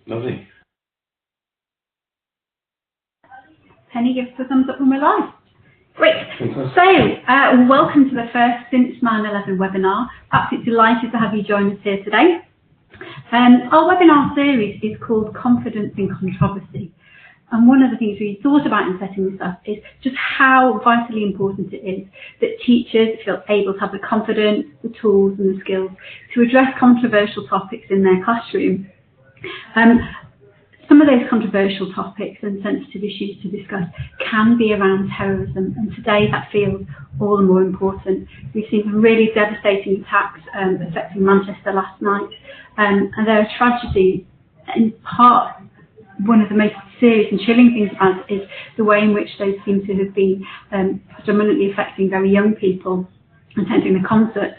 Lovely. Penny gives us a thumbs up when we're live. Great. So, welcome to the first Since 9/11 webinar. Absolutely delighted to have you join us here today. Our webinar series is called Confidence in Controversy. And one of the things we thought about in setting this up is just how vitally important it is that teachers feel able to have the confidence, the tools and the skills to address controversial topics in their classroom. Some of those controversial topics and sensitive issues to discuss can be around terrorism, and today that feels all the more important. We've seen some really devastating attacks affecting Manchester last night, and they're a tragedy. In part, one of the most serious and chilling things about it is the way in which those seem to have been predominantly affecting very young people attending the concert.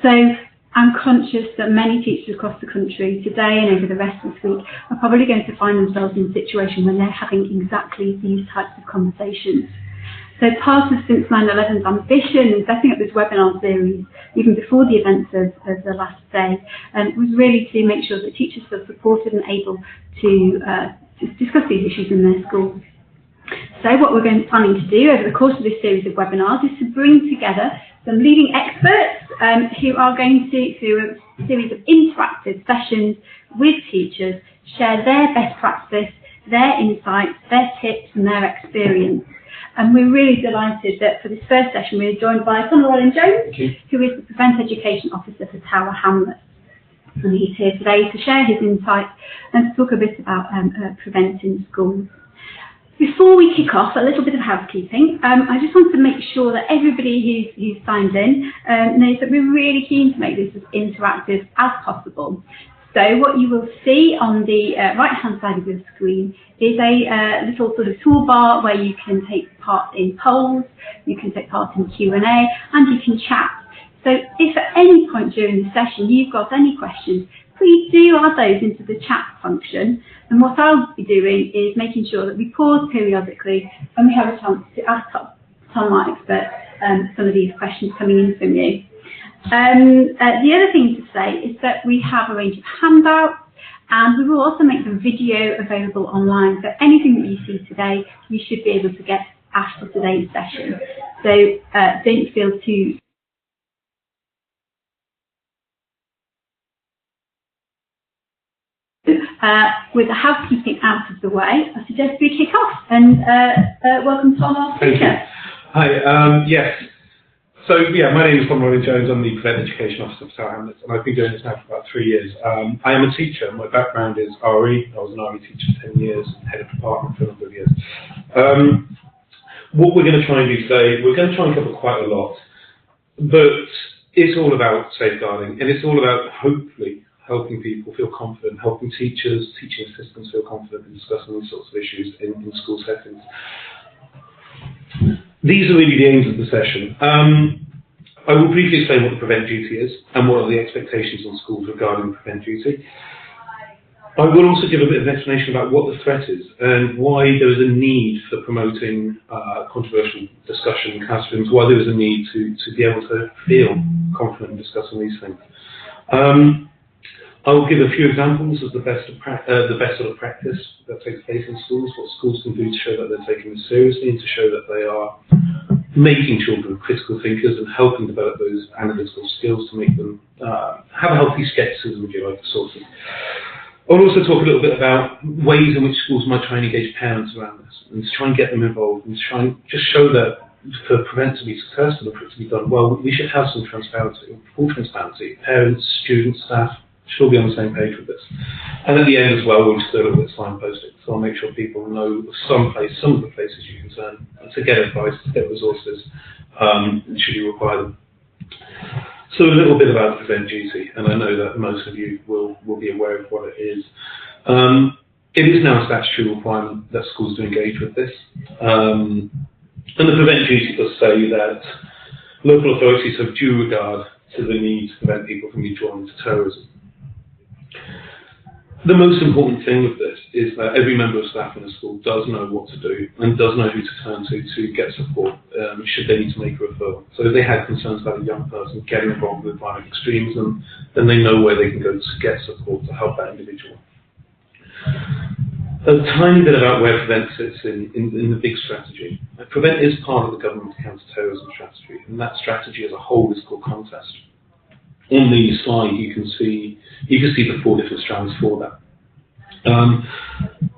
So I'm conscious that many teachers across the country today and over the rest of this week are probably going to find themselves in a situation when they're having exactly these types of conversations. So part of Since 9/11's ambition in setting up this webinar series, even before the events of the last day, was really to make sure that teachers feel supported and able to discuss these issues in their schools. So what we're planning to do over the course of this series of webinars is to bring together some leading experts who are going to, through a series of interactive sessions with teachers, share their best practice, their insights, their tips and their experience. And we're really delighted that for this first session we're joined by Tom Llewellyn-Jones, who is the Prevent Education Officer for Tower Hamlets. And he's here today to share his insights and to talk a bit about preventing schools. Before we kick off, a little bit of housekeeping. I just want to make sure that everybody who's signed in knows that we're really keen to make this as interactive as possible. So what you will see on the right-hand side of your screen is a little sort of toolbar where you can take part in polls, you can take part in Q&A, and you can chat. So if at any point during the session you've got any questions, please do add those into the chat function. And what I'll be doing is making sure that we pause periodically and we have a chance to ask Tom, our expert, some of these questions coming in from you. The other thing to say is that we have a range of handouts, and we will also make the video available online. So anything that you see today, you should be able to get after today's session. So don't feel too... with the housekeeping out of the way, I suggest we kick off. And welcome Tom, our speaker. Thank you. Hi, yes. So yeah, my name is Tom Llewellyn-Jones. I'm the Prevent Education Officer for Tower Hamlets, and I've been doing this now for about 3 years. I am a teacher. My background is RE. I was an RE teacher for 10 years, head of department for a number of years. What we're going to try and do today, we're going to try and cover quite a lot, but it's all about safeguarding, and it's all about hopefully helping people feel confident, helping teachers, teaching assistants feel confident in discussing these sorts of issues in school settings. These are really the aims of the session. I will briefly explain what the Prevent Duty is and what are the expectations on schools regarding Prevent Duty. I will also give a bit of an explanation about what the threat is and why there is a need for promoting controversial discussion in classrooms, why there is a need to be able to feel confident in discussing these things. I will give a few examples of the best sort of practice that takes place in schools, what schools can do to show that they're taking this seriously and to show that they are making children critical thinkers and helping develop those analytical skills to make them have a healthy skepticism, if you like, sort of. I'll also talk a little bit about ways in which schools might try and engage parents around this and to try and get them involved and to try and just show that for Prevent to be successful and for it to be done well, we should have some transparency, full transparency. Parents, students, staff should all be on the same page with this. And at the end as well, we'll just do a little bit of signposting. So I'll make sure people know some of the places you can turn to get advice, to get resources, should you require them. So a little bit about Prevent Duty, and I know that most of you will be aware of what it is. It is now a statutory requirement that schools do engage with this. And the Prevent Duty does say that local authorities have due regard to the need to prevent people from being drawn into terrorism. The most important thing with this is that every member of staff in a school does know what to do and does know who to turn to get support should they need to make a referral. So if they had concerns about a young person getting involved with violent extremism, then they know where they can go to get support to help that individual. A tiny bit about where Prevent sits in the big strategy. Prevent is part of the government counter-terrorism strategy, and that strategy as a whole is called Contest. On the slide, you can see the 4 different strands for that.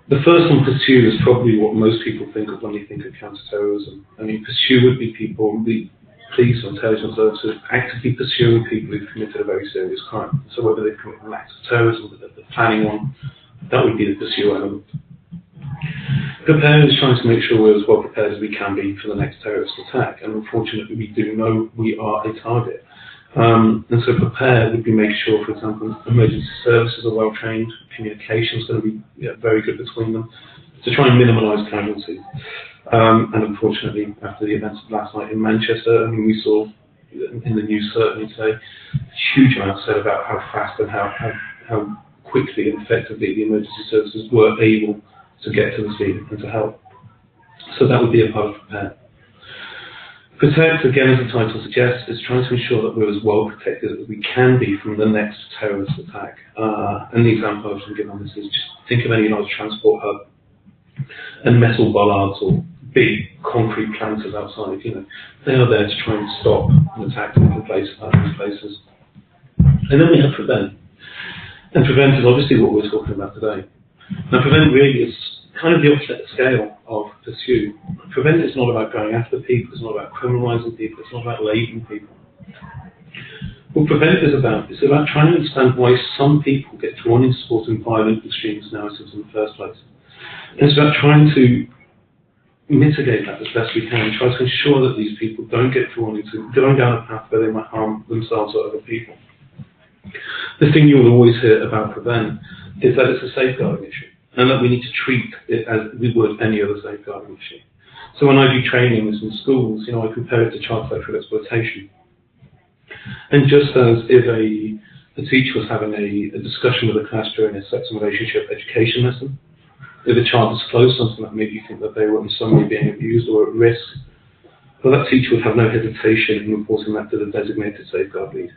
The first one, Pursue, is probably what most people think of when they think of counter-terrorism. I mean, Pursue would be people, the police or intelligence services, actively pursuing people who've committed a very serious crime. So whether they've committed an act of terrorism, whether they're planning one, that would be the Pursue element. Prepare is trying to make sure we're as well prepared as we can be for the next terrorist attack, and unfortunately we do know we are a target. And so Prepare would be making sure, for example, emergency services are well trained, communication is going to be very good between them, to try and minimise casualties. And unfortunately, after the events of last night in Manchester, I mean, we saw in the news certainly today, huge amounts said about how fast and how quickly and effectively the emergency services were able to get to the scene and to help. So that would be a part of Prepare. Protect, again, as the title suggests, is trying to ensure that we're as well protected as we can be from the next terrorist attack. And the example I was given on this is just think of any large transport hub and metal bollards or big concrete planters outside, they are there to try and stop an attack taking place at those places. And then we have Prevent. And Prevent is obviously what we're talking about today. Now, Prevent really is kind of the opposite scale of Pursue. Prevent is not about going after people, it's not about criminalising people, it's not about labelling people. What Prevent is about trying to understand why some people get drawn into supporting violent extremist narratives in the first place. And it's about trying to mitigate that as best we can, try to ensure that these people don't get drawn into going down a path where they might harm themselves or other people. The thing you will always hear about Prevent is that it's a safeguarding issue, and that we need to treat it as we would any other safeguarding issue. So when I do trainings in schools, I compare it to child sexual exploitation. And just as if a teacher was having a discussion with a class during a sex and relationship education lesson, if a child disclosed something that made you think that they were in some way being abused or at risk, well, that teacher would have no hesitation in reporting that to the designated safeguard lead.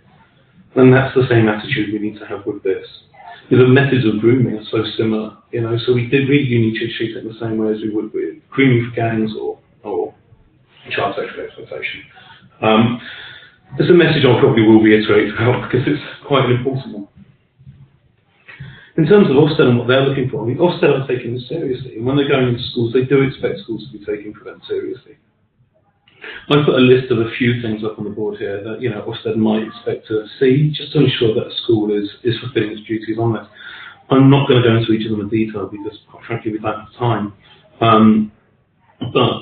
And that's the same attitude we need to have with this. The methods of grooming are so similar, so we really need to treat it in the same way as we would with grooming for gangs or child sexual exploitation. It's a message I probably will reiterate throughout because it's quite an important one. In terms of Ofsted and what they're looking for, Ofsted are taking this seriously, and when they're going into schools, they do expect schools to be taking Prevent seriously. I put a list of a few things up on the board here that Ofsted might expect to see, just to ensure that a school is fulfilling its duties on this. I'm not going to go into each of them in detail because, quite frankly, we don't have time. But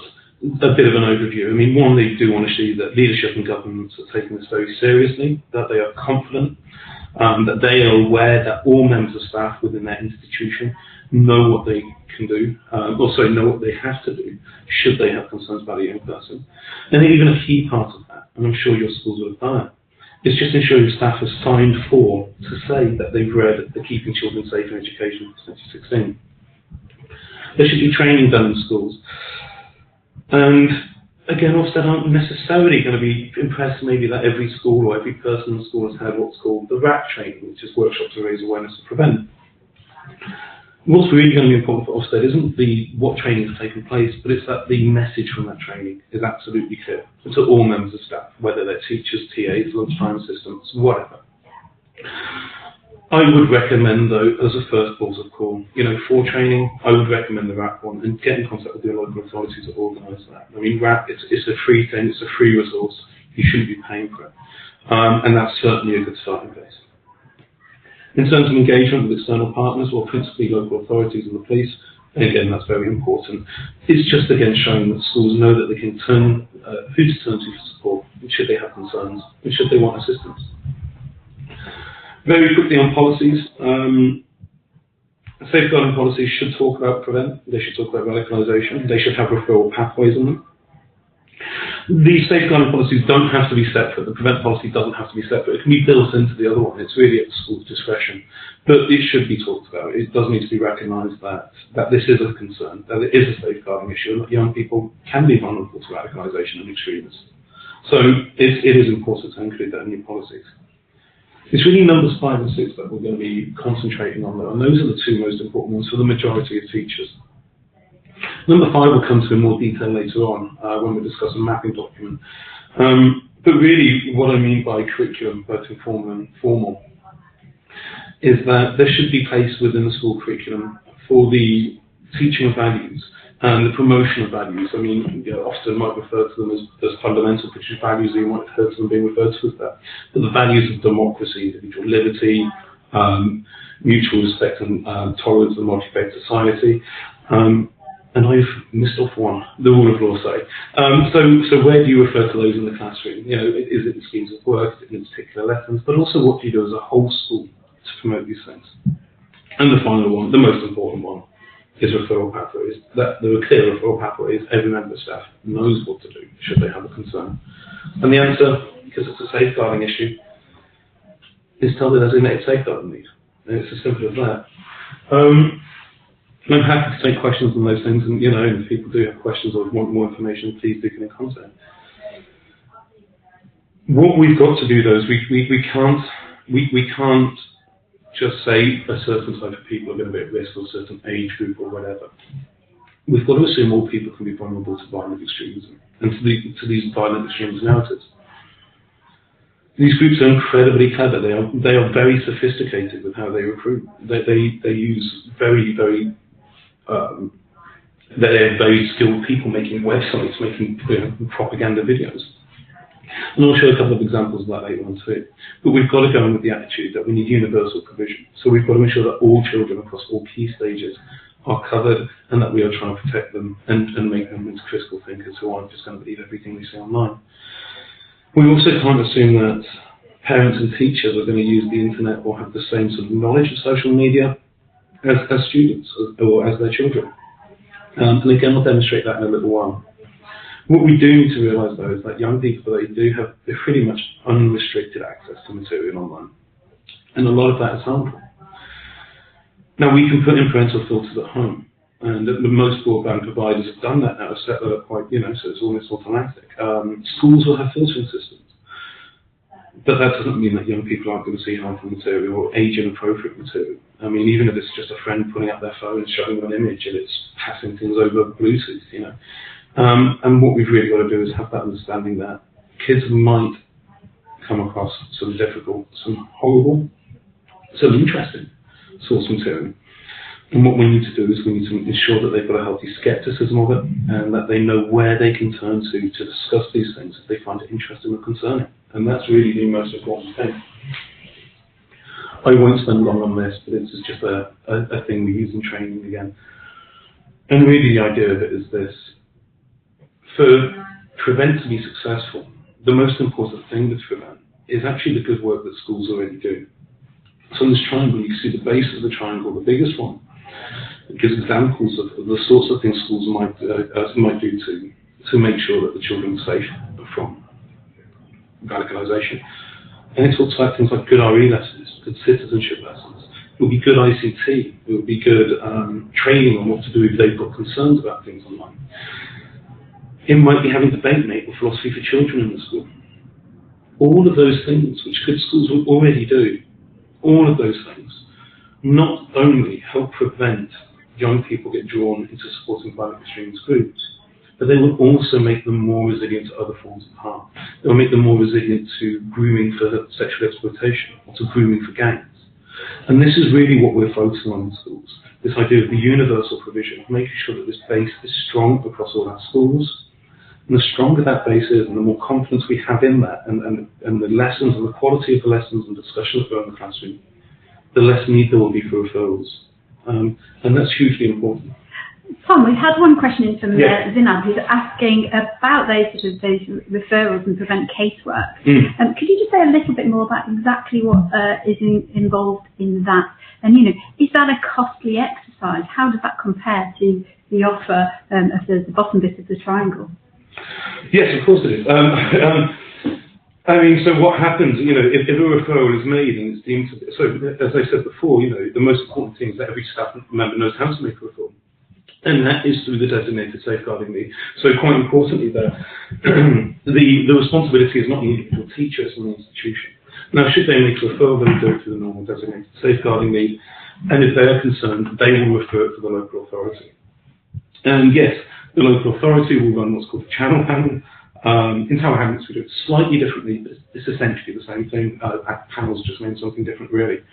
a bit of an overview. One, they do want to see that leadership and governments are taking this very seriously, that they are confident, that they are aware that all members of staff within their institution know what they can do, also know what they have to do should they have concerns about a young person. And even a key part of that, and I'm sure your schools will have done it, is just ensuring staff have signed for to say that they've read the Keeping Children Safe in Education for 2016. There should be training done in schools. And again, Ofsted aren't necessarily going to be impressed maybe that every school or every person in the school has had what's called the RAP training, which is workshops to raise awareness of Prevent. What's really going to be important for Ofsted isn't what training has taken place, but it's that the message from that training is absolutely clear to all members of staff, whether they're teachers, TAs, lunchtime assistants, whatever. I would recommend, though, as a first port of call, for training, I would recommend the RAP one and get in contact with the local authorities that organise that. RAP, it's a free thing, it's a free resource, you shouldn't be paying for it. And that's certainly a good starting place. In terms of engagement with external partners, or principally local authorities and the police, and again, that's very important. It's just, again, showing that schools know that they can turn, who to turn to for support, should they have concerns, and should they want assistance. Very quickly on policies, safeguarding policies should talk about Prevent, they should talk about radicalisation, they should have referral pathways on them. These safeguarding policies don't have to be separate, the Prevent policy doesn't have to be separate, it can be built into the other one, it's really at the school's discretion. But it should be talked about, it does need to be recognised that this is a concern, that it is a safeguarding issue, and that young people can be vulnerable to radicalisation and extremism. So it is important to include that in your policies. It's really numbers 5 and 6 that we're going to be concentrating on, though, and those are the two most important ones for the majority of teachers. Number 5 will come to in more detail later on when we discuss a mapping document. But really, what I mean by curriculum, both informal and formal, is that there should be place within the school curriculum for the teaching of values and the promotion of values. I mean, Ofsted might refer to them as fundamental British values, or you might have heard them being referred to as that. But the values of democracy, individual liberty, mutual respect and tolerance and multi-faith society. And I've missed off one, the rule of law, sorry. So where do you refer to those in the classroom? Is it in schemes of work, is it in particular lessons, but also what do you do as a whole school to promote these things? And the final one, the most important one, is referral pathways. That there are clear referral pathways. Every member of staff knows what to do should they have a concern. And the answer, because it's a safeguarding issue, is tell the designated safeguarding lead. And it's as simple as that. I'm happy to take questions on those things, and if people do have questions or want more information, please do get in contact. What we've got to do, though, is we can't just say a certain type of people are going to be at risk, or a certain age group or whatever. We've got to assume all people can be vulnerable to violent extremism and to these violent extremist narratives. These groups are incredibly clever. They are very sophisticated with how they recruit. They use very they're very skilled people making websites, making propaganda videos. And I'll show a couple of examples of that later on too. But we've got to go in with the attitude that we need universal provision. So we've got to ensure that all children across all key stages are covered, and that we are trying to protect them and make them into critical thinkers who aren't just going to believe everything we see online. We also can't assume that parents and teachers are going to use the internet or have the same sort of knowledge of social media as students or as their children. And again, I'll demonstrate that in a little while. What we do need to realise, though, is that young people, they're pretty much unrestricted access to material online. And a lot of that is harmful. Now, we can put in parental filters at home. And the most broadband providers have done that now, have set that up quite, so it's almost automatic. Schools will have filtering systems. But that doesn't mean that young people aren't going to see harmful material or age-inappropriate material. I mean, even if it's just a friend putting up their phone and showing them an image and it's passing things over Bluetooth, And what we've really got to do is have that understanding that kids might come across some difficult, some horrible, some interesting source material. And what we need to do is we need to ensure that they've got a healthy skepticism of it, and that they know where they can turn to discuss these things if they find it interesting or concerning. And that's really the most important thing. I won't spend long on this, but it's just a thing we use in training again. And really the idea of it is this. For Prevent to be successful, the most important thing with Prevent is actually the good work that schools already do. So in this triangle, you can see the base of the triangle, the biggest one. It gives examples of the sorts of things schools might do to make sure that the children are safe from radicalisation. And it talks about things like good RE lessons, good citizenship lessons. It will be good ICT. It will be good training on what to do if they've got concerns about things online. It might be having debate night or philosophy for children in the school. All of those things, which good schools will already do, all of those things, not only help prevent young people get drawn into supporting violent extremist groups, but they will also make them more resilient to other forms of harm. They will make them more resilient to grooming for sexual exploitation or to grooming for gangs. And this is really what we're focusing on in schools, this idea of the universal provision, making sure that this base is strong across all our schools. And the stronger that base is, and the more confidence we have in that, and the lessons and the quality of the lessons and discussions that are in the classroom, the less need there will be for referrals. And that's hugely important. Tom, we've had one question in from Zinad, who's asking about those referrals and Prevent casework. Could you just say a little bit more about exactly what is involved in that? And, is that a costly exercise? How does that compare to the offer of the bottom bit of the triangle? Yes, of course it is. So what happens, if a referral is made and it's deemed to be, so as I said before, the most important thing is that every staff member knows how to make a referral. And that is through the designated safeguarding lead. So quite importantly there, the responsibility is not the individual teacher, it's on the institution. Now, should they make a referral, they do it through the normal designated safeguarding lead, and if they are concerned, they will refer it to the local authority. And yes, the local authority will run what's called the channel panel. In Tower Hamlets, we do it slightly differently, but it's essentially the same thing. Panels just mean something different, really.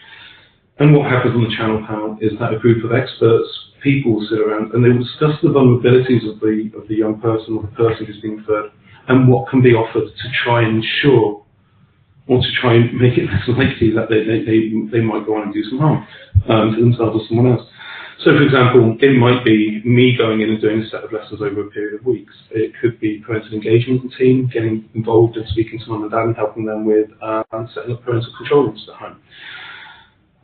And what happens on the channel panel is that a group of experts, people will sit around and they will discuss the vulnerabilities of the young person or the person who's being referred, and what can be offered to try and ensure, or to try and make it less likely that they might go on and do some harm to themselves or someone else. So, for example, it might be me going in and doing a set of lessons over a period of weeks. It could be parental engagement with the team, getting involved and speaking to mum and dad and helping them with setting up parental control rooms at home.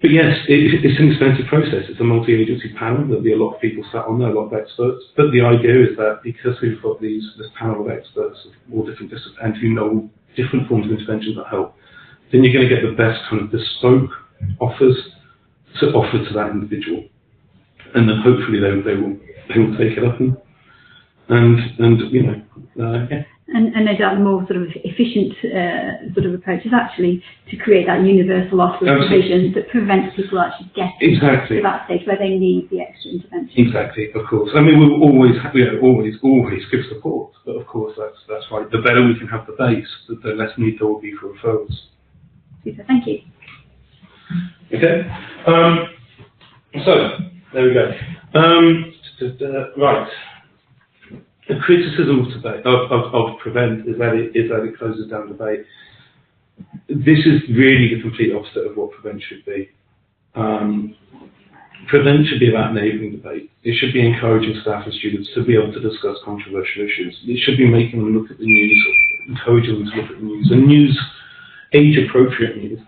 But yes, it's an expensive process. It's a multi-agency panel. There'll be a lot of people sat on there, a lot of experts. But the idea is that because we've got this panel of experts of all different disciplines and who know different forms of intervention that help, then you're going to get the best kind of bespoke offers to offer to that individual. And then hopefully they will take it up and you know, yeah. And no doubt the more sort of efficient sort of approach is actually to create that universal offer of provision that prevents people actually getting to that stage where they need the extra intervention. Exactly, of course. I mean, we'll always give support, but of course that's right. The better we can have the base, the less need there will be for referrals. Super, thank you. Okay. So there we go. Right. The criticism of Prevent is that it closes down debate. This is really the complete opposite of what Prevent should be. Prevent should be about enabling debate. It should be encouraging staff and students to be able to discuss controversial issues. It should be making them look at the news, encouraging them to look at the news, and news, age-appropriate news,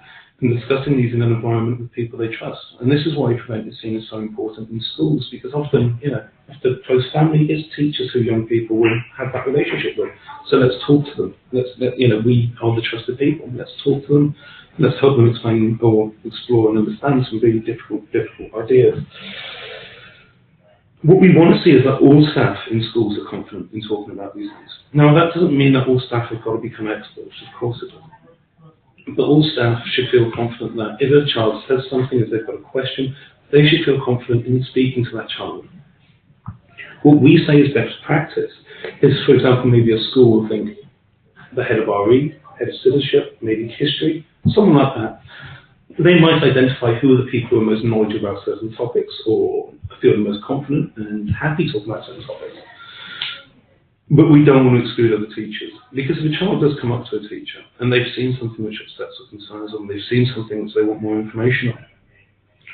and discussing these in an environment with people they trust. And this is why Prevent is seen as so important in schools, because often, you know, after close family, it's teachers who young people will have that relationship with. So let's talk to them. We are the trusted people. Let's talk to them. Let's help them explain or explore and understand some really difficult ideas. What we want to see is that all staff in schools are confident in talking about these things. Now, that doesn't mean that all staff have got to become experts. Of course it doesn't. But all staff should feel confident that if a child says something, if they've got a question, they should feel confident in speaking to that child. What we say is best practice is, for example, maybe a school will think the head of RE, head of citizenship, maybe history, someone like that. They might identify who are the people who are most knowledgeable about certain topics or feel the most confident and happy talking about certain topics. But we don't want to exclude other teachers, because if a child does come up to a teacher and they've seen something which upsets or concerns them, they've seen something which they want more information on,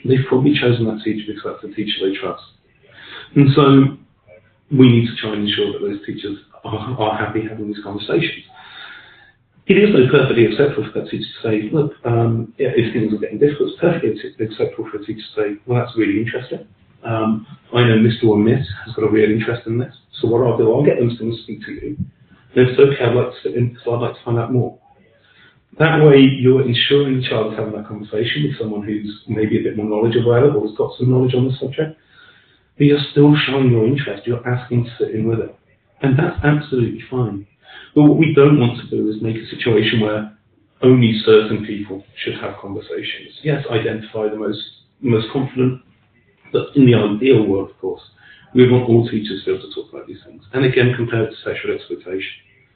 they've probably chosen that teacher because that's the teacher they trust. And so we need to try and ensure that those teachers are happy having these conversations. It is though perfectly acceptable for that teacher to say, look, if things are getting difficult, it's perfectly acceptable for a teacher to say, well, that's really interesting. I know Mr. or Miss has got a real interest in this, so what I'll do, I'll get them to come and speak to you. And if it's okay, I'd like to sit in because I'd like to find out more. That way, you're ensuring the child is having that conversation with someone who's maybe a bit more knowledgeable about it or has got some knowledge on the subject, but you're still showing your interest, you're asking to sit in with it. And that's absolutely fine. But what we don't want to do is make a situation where only certain people should have conversations. Yes, identify the most confident, but in the ideal world, of course, we want all teachers to be able to talk about these things. And again, compared to sexual exploitation,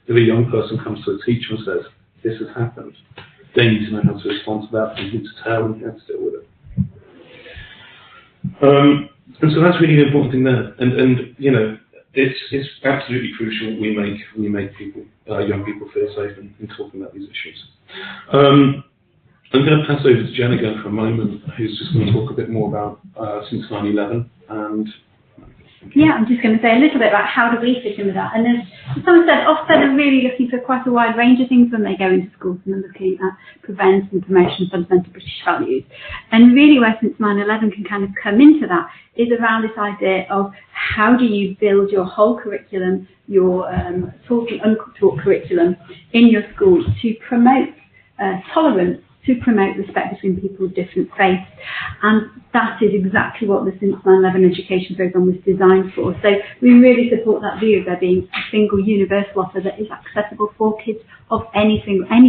if a young person comes to a teacher and says, this has happened, they need to know how to respond to that, and who to tell and how to deal with it. And so that's really the important thing there. And you know, it's absolutely crucial we make people, young people feel safe in talking about these issues. I'm going to pass over to Jen again for a moment, who's just going to talk a bit more about since 9/11 and. Yeah, I'm just going to say a little bit about how do we fit in with that. And as someone said, Ofsted are really looking for quite a wide range of things when they go into schools, and they're looking at prevent and promotion of fundamental British values. And really where since 9/11 can kind of come into that is around this idea of how do you build your whole curriculum, your taught and untaught curriculum in your schools to promote tolerance, to promote respect between people of different faiths. And that is exactly what the Since 9/11 education programme was designed for. So we really support that view of there being a single universal offer that is accessible for kids of any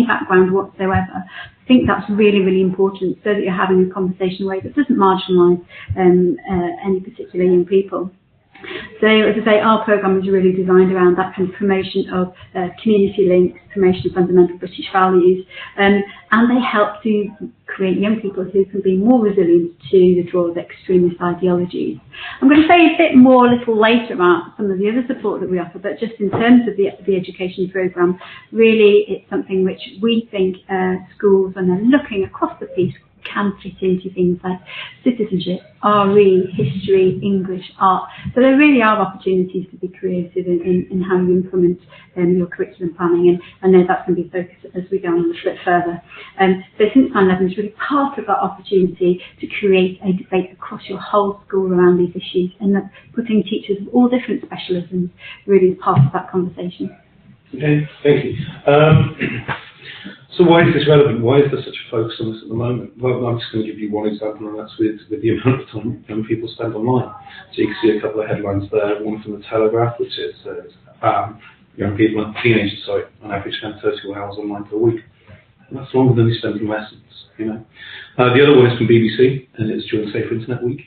background whatsoever. think that's really, really important, so that you're having a conversation in a way that doesn't marginalise any particular young people. So, as I say, our programme is really designed around that kind of promotion of community links, promotion of fundamental British values, and they help to create young people who can be more resilient to the draw of extremist ideologies. I'm going to say a bit more a little later about some of the other support that we offer, but just in terms of the education programme, really it's something which we think schools, when they're looking across the piece, can fit into things like citizenship, RE, history, English, art. So there really are opportunities to be creative in how you implement your curriculum planning, and I know that's going to be focused as we go on a little bit further. So Since 9/11 is really part of that opportunity to create a debate across your whole school around these issues, and that putting teachers of all different specialisms really is part of that conversation. Okay, thank you. So why is this relevant? Why is there such a focus on this at the moment? Well, I'm just going to give you one example, and that's with the amount of time young people spend online. So you can see a couple of headlines there. One from the Telegraph, which is young people, teenagers, on average spend 31 hours online per week. And that's longer than they spend in lessons, you know. The other one is from BBC, and it's during Safer Internet Week.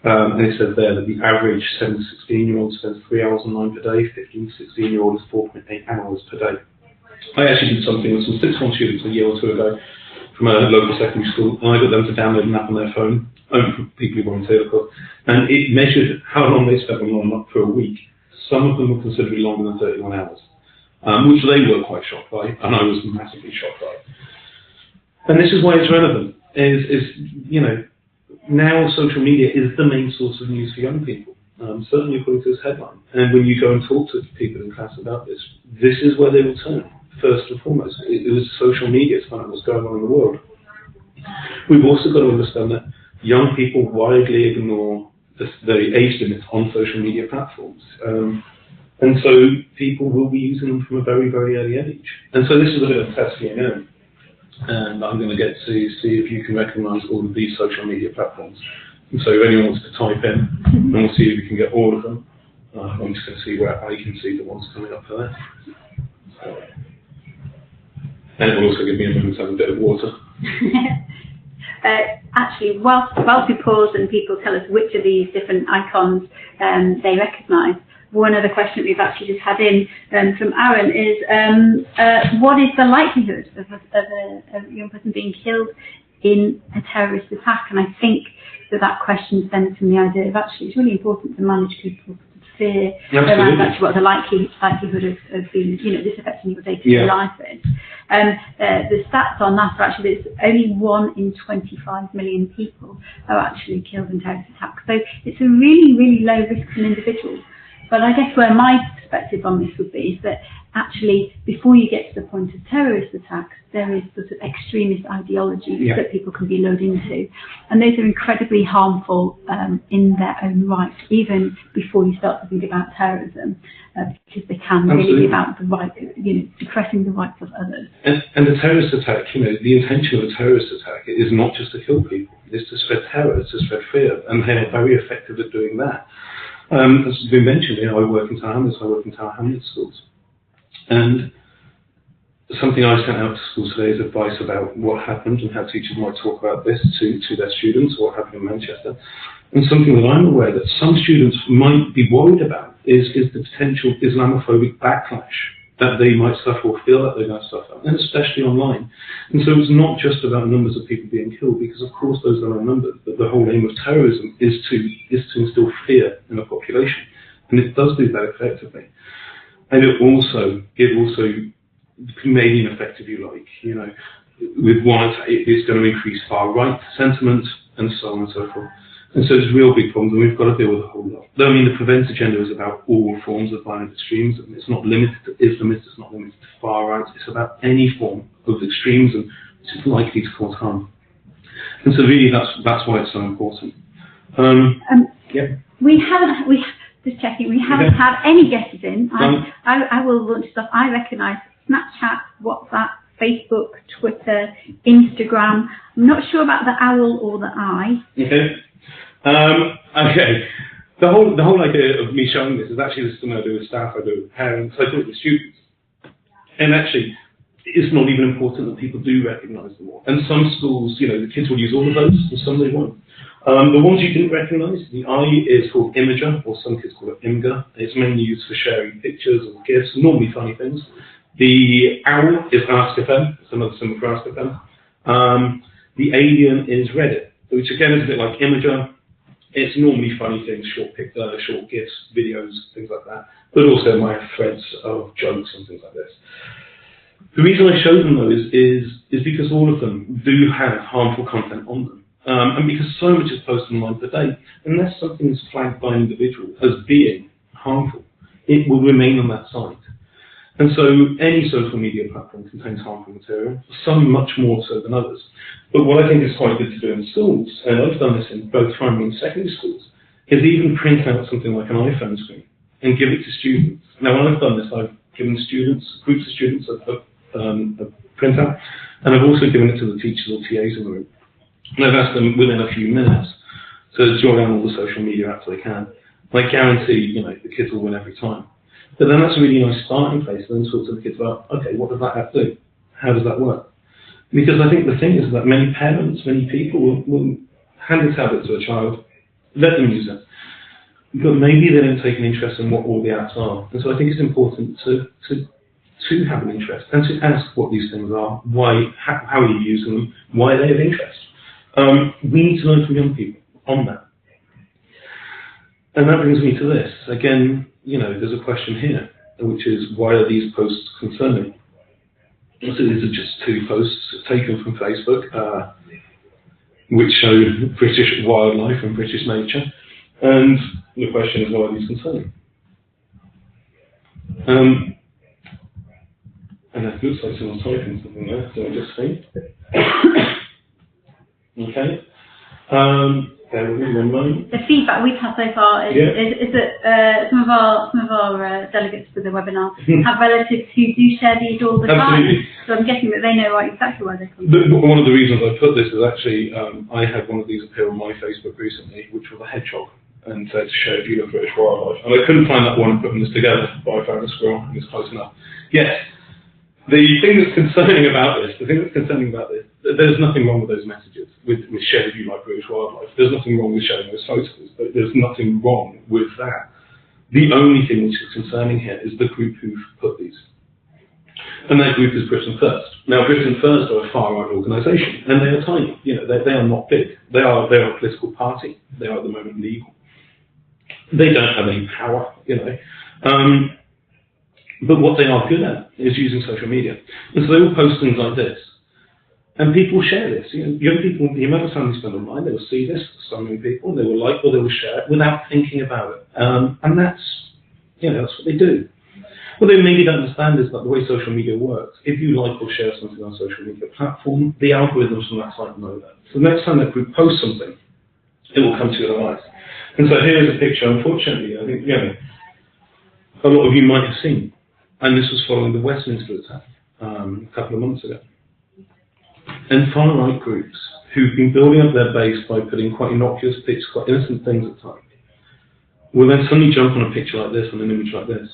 And it says there that the average 7 to 16-year-old spends 3 hours online per day, 15 to 16-year-old is 4.8 hours per day. I actually did something with some 6th form students a year or two ago from a local secondary school, and I got them to download an app on their phone, only for people who volunteered, of course, and it measured how long they spent online for a week. Some of them were considerably longer than 31 hours, which they were quite shocked by, and I was massively shocked by. And this is why it's relevant, is you know, now social media is the main source of news for young people. Certainly according to this headline. And when you go and talk to people in class about this, this is where they will turn, first and foremost. It was social media to find out what's going on in the world. We've also got to understand that young people widely ignore the age limits on social media platforms. And so people will be using them from a very, very early age. And so this is a bit of a test for you now. And I'm going to get to see if you can recognise all of these social media platforms. And so if anyone wants to type in, and we'll see if we can get all of them. I'm just going to see where I can see the ones coming up for there. So, and it will also give me a moment to have a bit of water. Actually, whilst we pause and people tell us which of these different icons they recognise, one other question we've actually just had in from Aaron is, what is the likelihood of a young person being killed in a terrorist attack? And I think that question stems from the idea of actually it's really important to manage people's fear around actually what the likelihood of being, you know, this affecting your day-to-day life is. The stats on that are actually there's only 1 in 25 million people are actually killed in terrorist attacks. So it's a really, really low risk for an individual. But I guess where my perspective on this would be is that actually before you get to the point of terrorist attacks, there is sort of extremist ideologies that people can be lured into. And those are incredibly harmful in their own right, even before you start to think about terrorism, because they can really be about the right, you know, depressing the rights of others. And the terrorist attack, you know, the intention of a terrorist attack is not just to kill people, it's to spread terror, it's to spread fear, and they are very effective at doing that. As has been mentioned, you know, I work in Tower Hamlets schools. And something I sent out to schools today is advice about what happened and how teachers might talk about this to their students, what happened in Manchester. And something that I'm aware that some students might be worried about is the potential Islamophobic backlash that they might suffer or feel that they're going to suffer, and especially online. And so it's not just about numbers of people being killed, because of course those are numbers, but the whole aim of terrorism is to instill fear in the population. And it does do that effectively. And it also Canadian effect, if you like, you know, with one, it's going to increase far right sentiment and so on and so forth. And so there's real big problems, and we've got to deal with a whole lot. I mean, the prevent agenda is about all forms of violent extremism. It's not limited to Islamists, it's not limited to far right. It's about any form of extremism which is likely to cause harm. And so really, that's why it's so important. Just checking, we haven't had any guesses in. I will launch stuff. I recognise Snapchat, WhatsApp, Facebook, Twitter, Instagram. I'm not sure about the owl or the eye. Okay. Okay. The whole idea of me showing this is actually something I do with staff, I do with parents, I do it with students. And actually, it's not even important that people do recognise them all. And some schools, you know, the kids will use all of those, and some they won't. The ones you didn't recognise, the I is called Imager, or some kids call it Imgur. It's mainly used for sharing pictures or GIFs, normally funny things. The OWL is Ask-FM, it's another symbol for Ask-FM. The Alien is Reddit, which again is a bit like Imager. It's normally funny things, short GIFs, videos, things like that. But also might have threads of jokes and things like this. The reason I show them though is because all of them do have harmful content on them. And because so much is posted online today, unless something is flagged by an individual as being harmful, it will remain on that site. And so any social media platform contains harmful material, some much more so than others. But what I think is quite good to do in schools, and I've done this in both primary and secondary schools, is even print out something like an iPhone screen and give it to students. Now when I've done this, I've given students, groups of students a printout, and I've also given it to the teachers or TAs in the room. And I've asked them within a few minutes to join on all the social media apps they can. I guarantee, you know, the kids will win every time. But then that's a really nice starting place, and then talk to the kids about, okay, what does that app do? How does that work? Because I think the thing is that many parents, many people will hand a tablet to a child, let them use it, but maybe they don't take an interest in what all the apps are. And so I think it's important to have an interest and to ask what these things are, why, how are you using them, why they have interest. We need to learn from young people on that. And that brings me to this. Again, you know, there's a question here, which is, why are these posts concerning? So these are just two posts taken from Facebook, which show British wildlife and British nature. And the question is, why are these concerning? And it looks like someone's typing something there, so I just see. Okay. Bear with me one moment. The feedback we've had so far is that some of our delegates to the webinar have relatives who do share these all the Absolutely. time. So I'm guessing that they know exactly why they come from. One of the reasons I put this is actually I had one of these appear on my Facebook recently, which was a hedgehog, and said share view of British wildlife. And I couldn't find that one putting this together, but I found a squirrel, and it's close enough. Yes. The thing that's concerning about this, there's nothing wrong with those messages, with share view like British wildlife. There's nothing wrong with sharing those photos. There's nothing wrong with that. The only thing which is concerning here is the group who've put these. And that group is Britain First. Now, Britain First are a far-right organisation, and they are tiny. You know, they are not big. They are a political party. They are at the moment legal. They don't have any power, you know. But what they are good at is using social media. And so they will post things like this. And people share this. You know, young people, the amount of time they spend online, they will see this, some young people, they will like or they will share it without thinking about it. And that's, you know, that's what they do. What they maybe don't understand is that the way social media works, if you like or share something on a social media platform, the algorithms from that site know that. So the next time that group posts something, it will come to your eyes. And so here's a picture, unfortunately, I think, you know, a lot of you might have seen. And this was following the Westminster attack a couple of months ago. And far-right groups who've been building up their base by putting quite innocuous pictures, quite innocent things at times, will then suddenly jump on a picture like this, on an image like this.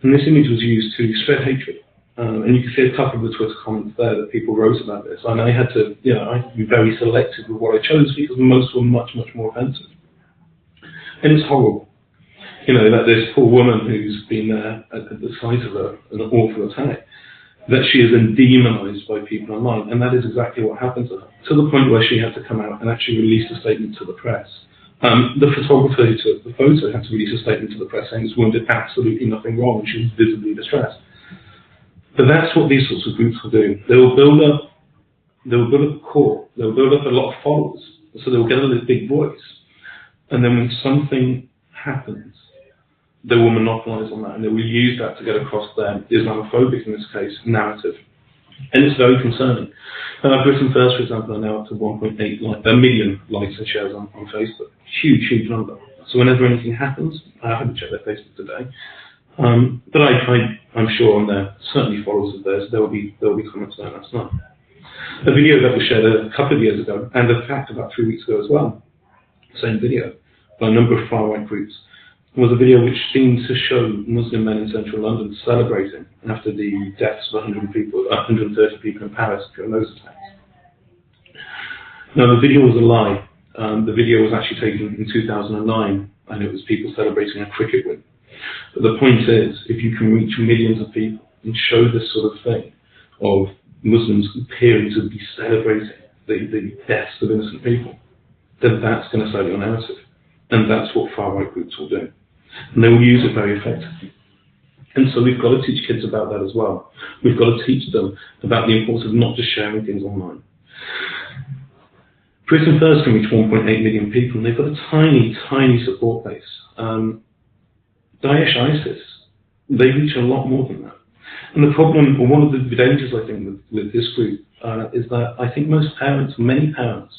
And this image was used to spread hatred. And you can see a couple of the Twitter comments there that people wrote about this. And I had to, you know, I had to be very selective with what I chose because most were much, much more offensive. And it's horrible. You know, that this poor woman who's been there at the site of an awful attack, that she is then demonised by people online, and that is exactly what happened to her, to the point where she had to come out and actually release a statement to the press. The photographer who took the photo had to release a statement to the press saying this woman did absolutely nothing wrong and she was visibly distressed. But that's what these sorts of groups will do. They will build up a core, they will build up a lot of followers, so they will get a really big voice, and then when something happens, they will monopolise on that, and they will use that to get across their Islamophobic, in this case, narrative. And it's very concerning. Britain First, for example, are now up to 1.8 million likes and shares on Facebook. Huge, huge number. So whenever anything happens, I haven't checked their Facebook today, but I'm sure on their, certainly followers of theirs, there will be comments there last night. A video that was shared a couple of years ago, and in fact about 3 weeks ago as well, same video, by a number of far-right groups, was a video which seemed to show Muslim men in central London celebrating after the deaths of 130 people in Paris during those attacks. Now, the video was a lie. The video was actually taken in 2009, and it was people celebrating a cricket win. But the point is, if you can reach millions of people and show this sort of thing, of Muslims appearing to be celebrating the deaths of innocent people, then that's going to sell your narrative. And that's what far-right groups will do. And they will use it very effectively. And so we've got to teach kids about that as well. We've got to teach them about the importance of not just sharing things online. Britain First can reach 1.8 million people, and they've got a tiny, tiny support base. Daesh, ISIS, they reach a lot more than that. And the problem, or one of the dangers, I think, with this group is that I think most parents, many parents,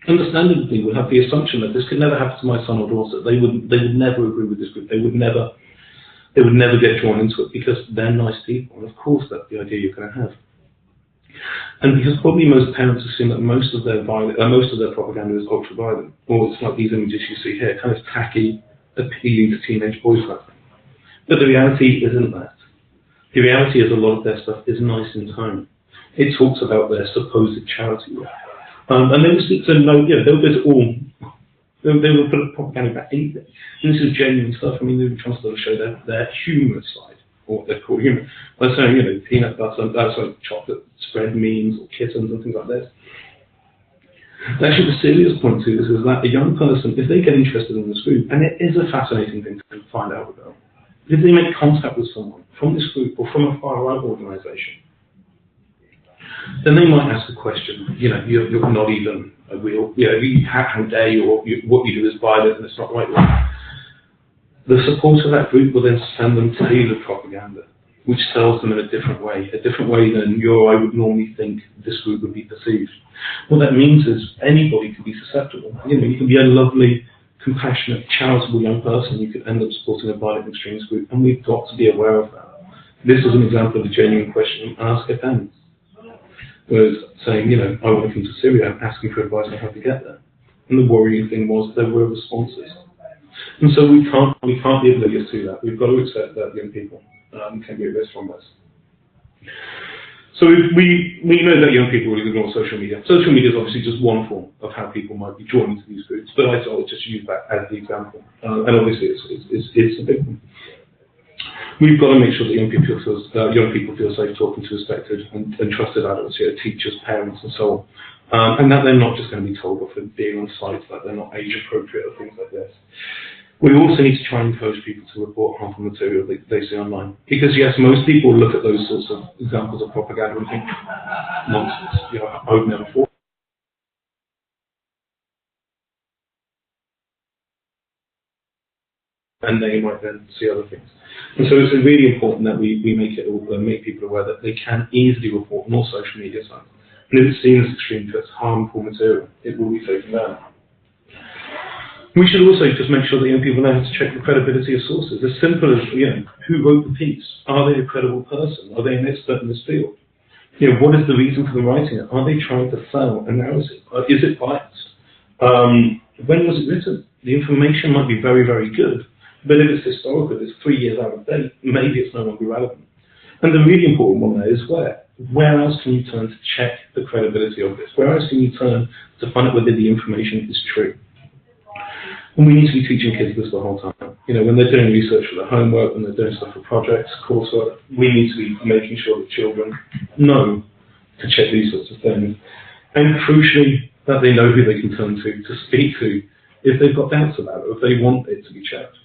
understandably would have the assumption that this could never happen to my son or daughter. They would never agree with this group. They would never get drawn into it because they're nice people. And of course, that's the idea you're going to have. And because probably most parents assume that most of their propaganda is ultra-violent, or it's like these images you see here, kind of tacky, appealing to teenage boys like that. But the reality isn't that. The reality is a lot of their stuff is nice and tiny. It talks about their supposed charity work. And they will seek to know, they'll go to all, they will put propaganda about anything. And this is genuine stuff. I mean, they were trying to sort of show their humorous side, or what they call humor. By saying, peanut butter, that's like chocolate spread memes, or kittens, and things like this. Actually, the serious point to this is that a young person, if they get interested in this group, and it is a fascinating thing to find out about, if they make contact with someone from this group or from a far-right organisation, then they might ask a question. You're not even a real, how dare you, or what you do is violent and it's not right. The support of that group will then send them tailored propaganda, which sells them in a different way than you or I would normally think this group would be perceived. What that means is anybody can be susceptible. You can be a lovely, compassionate, charitable young person. You could end up supporting a violent extremist group, and we've got to be aware of that. This is an example of a genuine question asked at parents. Was saying, I want to come to Syria, asking for advice on how to get there. And the worrying thing was there were responses. And so we can't be oblivious to that. We've got to accept that young people can be at risk from this. So we know that young people will ignore social media. Social media is obviously just one form of how people might be drawn into these groups, but I thought I'd just use that as the example. And obviously it's a big one. We've got to make sure that young people feel safe talking to respected and trusted adults, teachers, parents, and so on. And that they're not just going to be told off for being on sites that they're not age appropriate or things like this. We also need to try and encourage people to report harmful material they see online. Because yes, most people look at those sorts of examples of propaganda and think, nonsense, I would never fall. And they might then see other things. And so it's really important that we make people aware that they can easily report on all social media sites. And if it's seen as extreme, if it's harmful material, it will be taken down. We should also just make sure that young people know how to check the credibility of sources. As simple as, who wrote the piece? Are they a credible person? Are they an expert in this field? What is the reason for them writing it? Are they trying to sell a narrative? Is it biased? When was it written? The information might be very, very good. But if it's historical, if it's 3 years out of date, maybe it's no longer relevant. And the really important one there is where? Where else can you turn to check the credibility of this? Where else can you turn to find out whether the information is true? And we need to be teaching kids this the whole time. When they're doing research for their homework, when they're doing stuff for projects, coursework, we need to be making sure that children know to check these sorts of things. And crucially, that they know who they can turn to speak to if they've got doubts about it, or if they want it to be checked.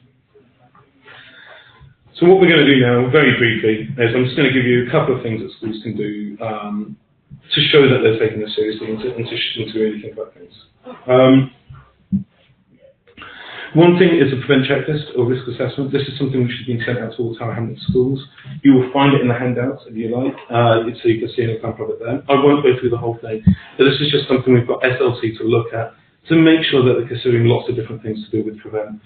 So what we're going to do now, very briefly, is I'm just going to give you a couple of things that schools can do to show that they're taking this seriously and to really think about things. One thing is a prevent checklist or risk assessment. This is something which has been sent out to all Tower Hamlets schools. You will find it in the handouts if you like, so you can see an example of it there. I won't go through the whole thing, but this is just something we've got SLT to look at to make sure that they're considering lots of different things to do with prevent.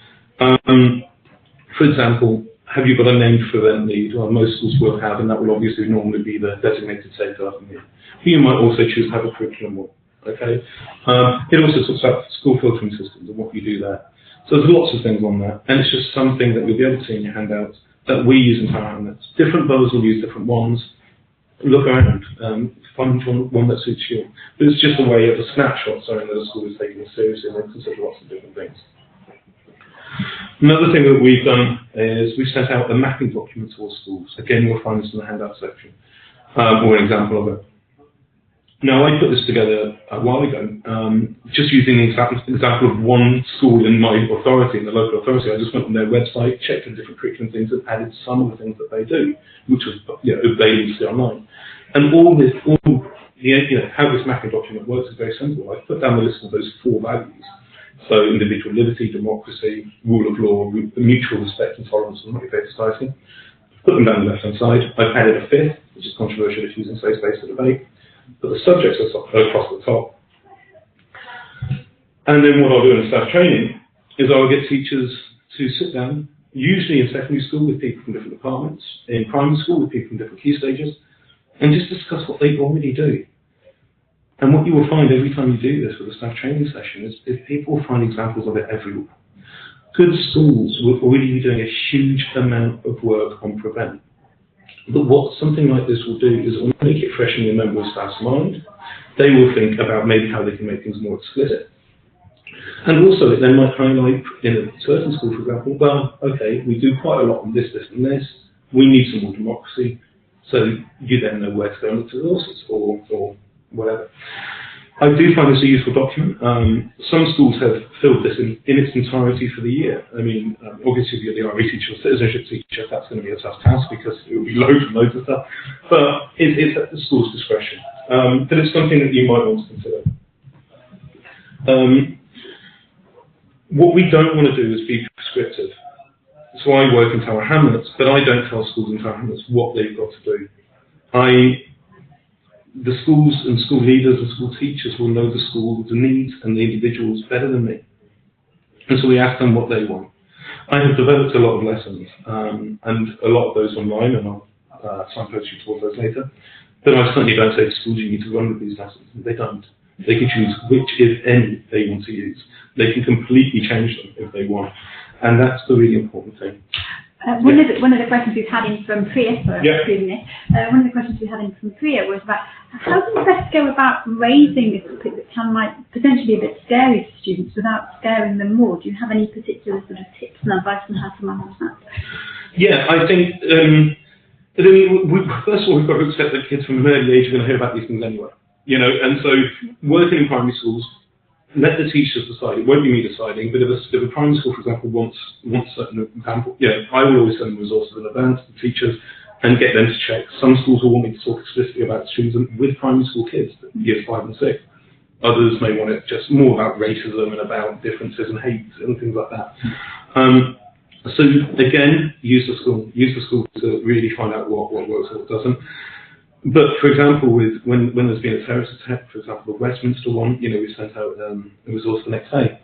For example, have you got a named prevent lead? Well, most schools will have, and that will obviously normally be the designated safeguarding lead. You might also choose to have a curriculum wall. Okay. It also talks about school filtering systems and what you do there. So there's lots of things on there, and it's just something that you'll be able to see in your handouts that we use in Tower Hamlets. Different boroughs will use different ones. Look around, find one that suits you. But it's just a way of a snapshot showing that a school is taking it seriously and they consider lots of different things. Another thing that we've done is we've sent out a mapping document to all schools. Again, you'll find this in the handout section, or an example of it. Now, I put this together a while ago, just using an example of one school in my authority, in the local authority. I just went on their website, checked the different curriculum things, and added some of the things that they do, which was available online. And how this mapping document works is very simple. I've put down the list of those 4 values. So individual liberty, democracy, rule of law, mutual respect and tolerance, and multi-faith society. Put them down the left-hand side. I've added a 5th, which is controversial issues and safe space for debate. But the subjects are across the top. And then what I'll do in staff training is I'll get teachers to sit down, usually in secondary school with people from different departments, in primary school with people from different key stages, and just discuss what they already do. And what you will find every time you do this with a staff training session is people will find examples of it everywhere. Good schools will already be doing a huge amount of work on prevent. But what something like this will do is it will make it fresh in your member of staff's mind. They will think about maybe how they can make things more explicit. And also, they might highlight in a certain school, for example, well, okay, we do quite a lot on this, this, and this. We need some more democracy. So you then know where to go and look to resources or whatever. I do find this a useful document. Some schools have filled this in its entirety for the year. I mean, obviously, if you're the RE teacher or citizenship teacher, that's going to be a tough task because it will be loads and loads of stuff. But it's at the school's discretion. But it's something that you might want to consider. What we don't want to do is be prescriptive. So I work in Tower Hamlets, but I don't tell schools in Tower Hamlets what they've got to do. The schools and school leaders and school teachers will know the school's needs and the individuals better than me. And so we ask them what they want. I have developed a lot of lessons, and a lot of those online, and I'll signpost you towards those later. But I certainly don't say to schools you need to run with these lessons. They don't. They can choose which, if any, they want to use. They can completely change them if they want. And that's the really important thing. One of the questions we've had in from Priya, one of the questions we had in from Priya was about how do you best go about raising a topic that might potentially be a bit scary to students without scaring them more? Do you have any particular sort of tips and advice on how to manage that? Yeah, I think first of all we've got to accept that kids from an early age are going to hear about these things anyway. And so working in primary schools, let the teachers decide. It won't be me deciding, but if a primary school, for example, wants certain example, I will always send them resources in advance to teachers and get them to check. Some schools will want me to talk explicitly about students with primary school kids, years 5 and 6. Others may want it just more about racism and about differences and hate and things like that. So again, use the school to really find out what works and what doesn't. But for example, when there's been a terrorist attack, for example, the Westminster one, we sent out a resource the next day,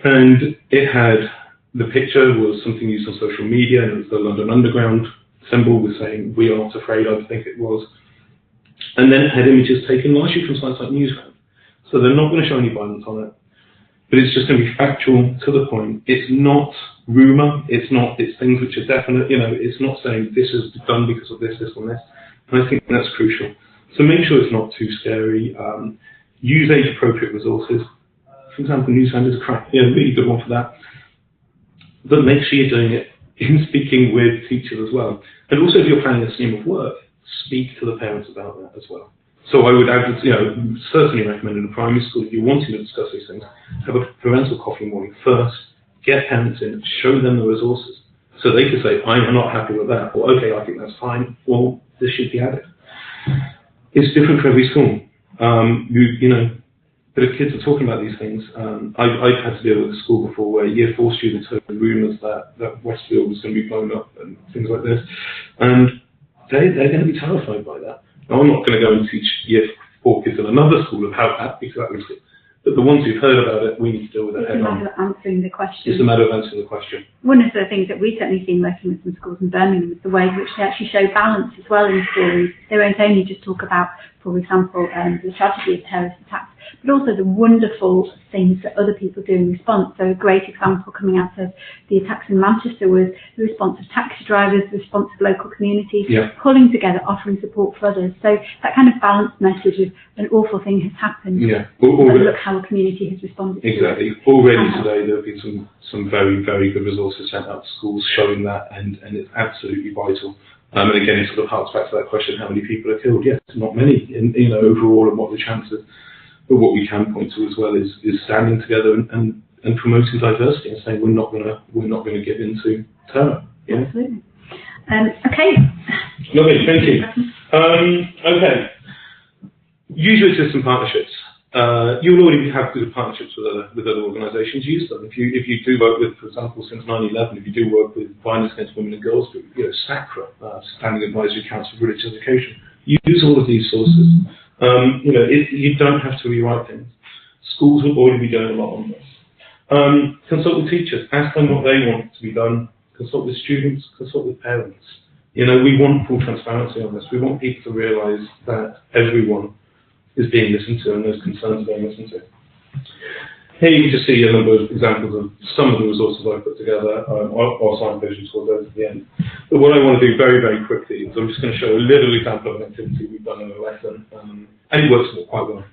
and it had the picture was something used on social media, and it was the London Underground symbol with saying "We are not afraid." I think it was, and then it had images taken largely from sites like Newsround. So they're not going to show any violence on it, but it's just going to be factual to the point. It's not rumour. It's things which are definite. It's not saying this is done because of this, this, and this. And I think that's crucial. So make sure it's not too scary. Use age-appropriate resources. For example, Newsround is a really good one for that. But make sure you're doing it in speaking with teachers as well. And also, if you're planning a scheme of work, speak to the parents about that as well. So I would certainly recommend in a primary school, if you're wanting to discuss these things, have a parental coffee morning first, get parents in, show them the resources. So they can say, I'm not happy with that, or okay, I think that's fine, or this should be added. It's different for every school. But if kids are talking about these things, I've had to deal with a school before where year 4 students heard rumours that Westfield was going to be blown up and things like this. And they're going to be terrified by that. Now, I'm not going to go and teach year 4 kids in another school about that because that was But the ones who've heard about it, we need to deal with it head on. It's a matter of answering the question. It's a matter of answering the question. One of the things that we've certainly seen working with some schools in Birmingham is the way in which they actually show balance as well in stories. They won't only just talk about, for example, the tragedy of terrorist attacks, but also the wonderful things that other people do in response. So a great example coming out of the attacks in Manchester was the response of taxi drivers, the response of local communities, pulling together, offering support for others. So that kind of balanced message of an awful thing has happened, but look how a community has responded. Exactly. Already today there have been some very, very good resources sent out to schools showing that, and it's absolutely vital. And again, it sort of harks back to that question: how many people are killed? Yes, not many, overall, and what the chances. But what we can point to as well is standing together and promoting diversity and saying we're not gonna give in to terror. Yeah? Absolutely. Okay. Lovely, thank you. Okay. Usually system partnerships. You will already have good partnerships with other organisations. Use them. If you do work with, for example, since 9/11, if you do work with Violence Against Women and Girls Group, SACRA, Standing Advisory Council for Religious Education, use all of these sources. You don't have to rewrite things. Schools will already be doing a lot on this. Consult with teachers. Ask them what they want to be done. Consult with students. Consult with parents. We want full transparency on this. We want people to realise that everyone is being listened to and those concerns are being listened to. Here you can just see a number of examples of some of the resources I've put together. I'll sign visuals for those at the end. But what I want to do very, very quickly is I'm just going to show a little example of an activity we've done in a lesson, and it works quite well.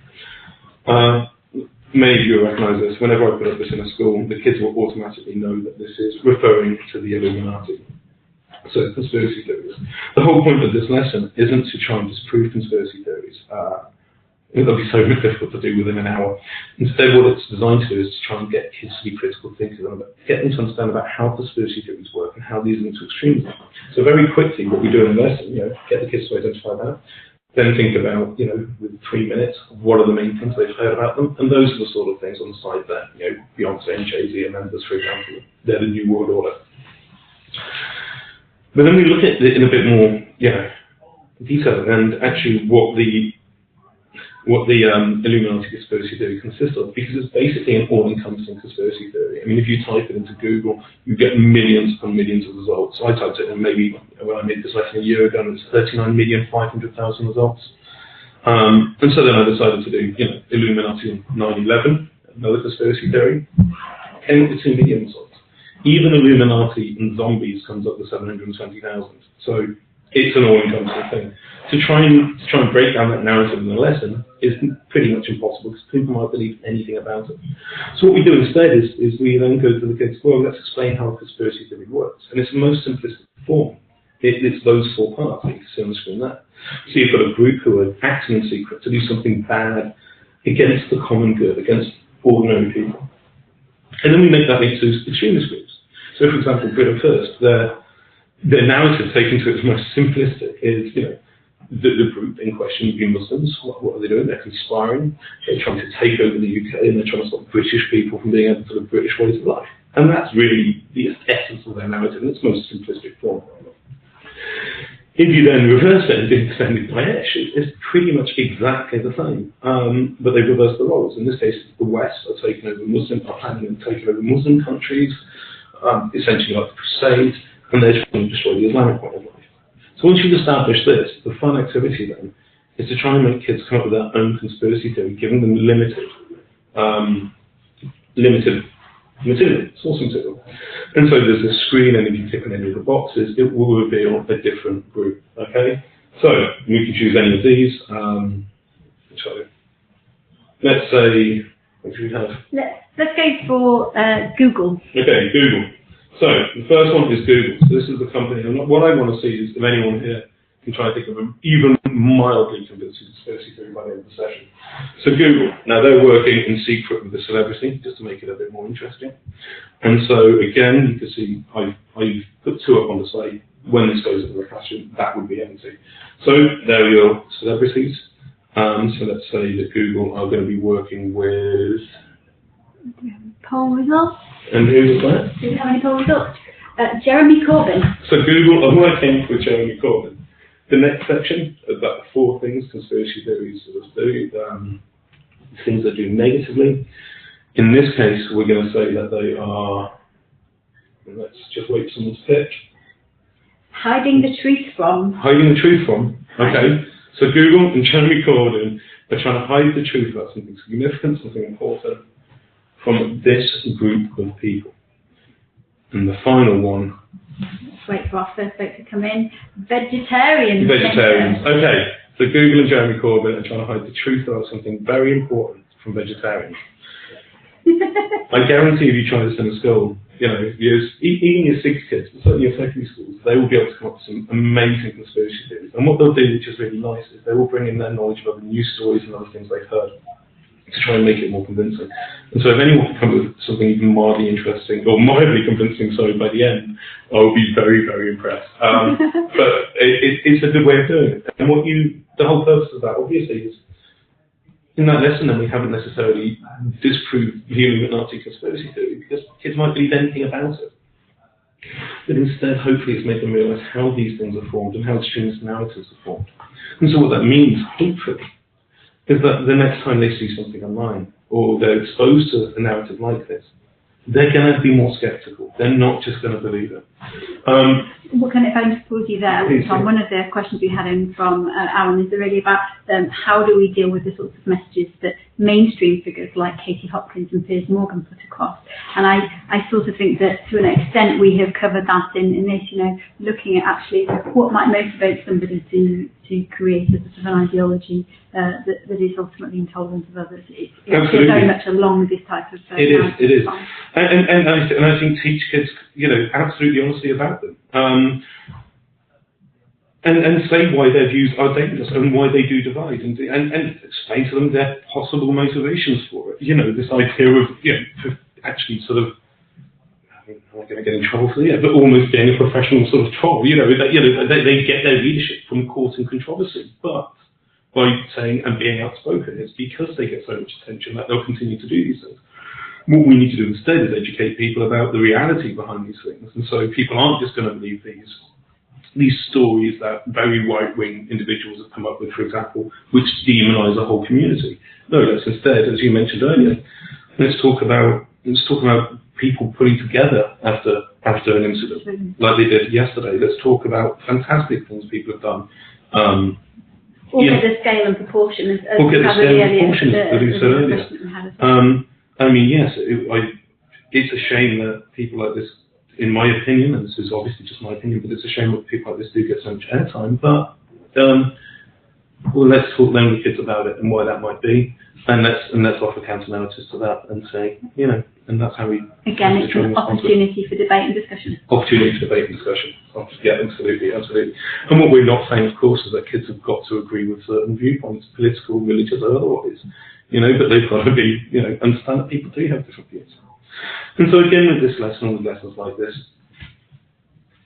Many of you will recognise this. Whenever I put up this in a school, the kids will automatically know that this is referring to the Illuminati. So conspiracy theories. The whole point of this lesson isn't to try and disprove conspiracy theories. It'll be so difficult to do within an hour. Instead, what it's designed to do is to try and get kids to be critical thinkers and get them to understand about how conspiracy theories work and how these link to extremism. So very quickly, what we do in the lesson, get the kids to identify that, then think about, with 3 minutes, what are the main things they've heard about them, and those are the sort of things on the side there. Beyonce and Jay-Z are members, for example. They're the New World Order. But then we look at it in a bit more, detail, and actually what the Illuminati conspiracy theory consists of, because it's basically an all-encompassing conspiracy theory. I mean, if you type it into Google, you get millions upon millions of results. I typed it in maybe when I made this lesson a year ago, and it's 39,500,000 results. And so then I decided to do, Illuminati on 9/11, another conspiracy theory, came up with 2 million results. Even Illuminati and zombies comes up with 720,000. So it's an all-encompassing thing. To try and break down that narrative in the lesson is pretty much impossible because people might believe anything about it. So what we do instead is we then go to the kids, well, let's explain how a conspiracy theory works. And it's the most simplistic form. It's those 4 parts that you can see on the screen there. So you've got a group who are acting in secret to do something bad against the common good, against ordinary people. And then we make that link to extremist groups. So for example, Britain First, their narrative taken to its most simplistic is, the group in question, the Muslims, what are they doing? They're conspiring, they're trying to take over the UK, and they're trying to stop British people from being able to live British ways of life. And that's really the essence of their narrative in its most simplistic form. If you then reverse it and do extended Daesh, it's pretty much exactly the same, but they reverse the roles. In this case, the West are taking over are planning on taking over Muslim countries, essentially like the Crusades, and they're trying to destroy the Islamic way of life. So once you've established this, the fun activity then is to try and make kids come up with their own conspiracy theory, giving them limited material, source material. And so there's a screen, and if you click on any of the boxes, it will reveal a different group. Okay, so we can choose any of these. Let's say, what do we have? Let's go for Google. Okay, Google. So the first one is Google. So this is the company, and what I want to see is if anyone here can try and think of an even mildly convincing conspiracy theory by the end of the session. So Google, now they're working in secret with the celebrity, just to make it a bit more interesting. And so again, you can see I've put 2 up on the site. When this goes into the classroom, that would be empty. So there we are, celebrities. So let's say that Google are going to be working with... Poll results. And who was that? Do we have any poll results? Jeremy Corbyn. So Google are working with Jeremy Corbyn. The next section about 4 things conspiracy theories sort of do. things they're doing negatively. In this case, we're going to say that they are, let's just wait for someone to pick. Hiding the truth from. Hiding the truth from, okay. So Google and Jeremy Corbyn are trying to hide the truth about something significant, something important, from this group of people. And the final one. Let's wait for our first vote to come in. Vegetarians. Vegetarians. Okay. So Google and Jeremy Corbyn are trying to hide the truth about something very important from vegetarians. I guarantee if you try this in a school, you know, even your 6 kids, certainly your secondary schools, they will be able to come up with some amazing conspiracy theories. And what they'll do, which is really nice, is they will bring in their knowledge of other news stories and other things they've heard to try and make it more convincing. And so if anyone can come up with something even mildly interesting, or mildly convincing, sorry, by the end, I will be very, very impressed. But it's a good way of doing it. And the whole purpose of that, obviously, is in that lesson, then we haven't necessarily disproved the Illuminati conspiracy theory, because kids might believe anything about it. But instead, hopefully, it's made them realise how these things are formed and how extremist narratives are formed. And so what that means, hopefully, is that the next time they see something online, or they're exposed to a narrative like this, they're going to be more sceptical. They're not just going to believe it. What kind of, if I just pause you there, Tom, one of the questions we had in from Alan is really about how do we deal with the sorts of messages that mainstream figures like Katie Hopkins and Piers Morgan put across. And I sort of think that to an extent we have covered that in this, you know, looking at actually what might motivate somebody to create a sort of an ideology that is ultimately intolerant of others. It's very much along this type of it is. And I think teach kids, you know, absolutely honestly about them. And say why their views are dangerous and why they do divide, and explain to them their possible motivations for it. You know, this idea of, you know, actually sort of, I'm not going to get in trouble for it, but almost being a professional sort of troll. You know, they get their leadership from causing controversy, but by saying and being outspoken, it's because they get so much attention that they'll continue to do these things. What we need to do instead is educate people about the reality behind these things, and so people aren't just going to believe these stories that very right-wing individuals have come up with, for example, which demonise a whole community. No, let's instead, as you mentioned earlier, let's talk about people putting together after an incident, like they did yesterday. Let's talk about fantastic things people have done. Or get the scale and proportion as we said earlier. I mean, yes, it's a shame that people like this, in my opinion, and this is obviously just my opinion, but it's a shame that people like this do get so much airtime. But well, let's talk then with kids about it and why that might be, and let's offer counter narratives to that and say, you know, and that's how we again, it's an opportunity for debate and discussion. Opportunity for debate and discussion. Yeah, absolutely. And what we're not saying, of course, is that kids have got to agree with certain viewpoints, political, religious, or otherwise. You know, but they've got to be, you know, understand that people do have different views. And so again, with this lesson, with lessons like this,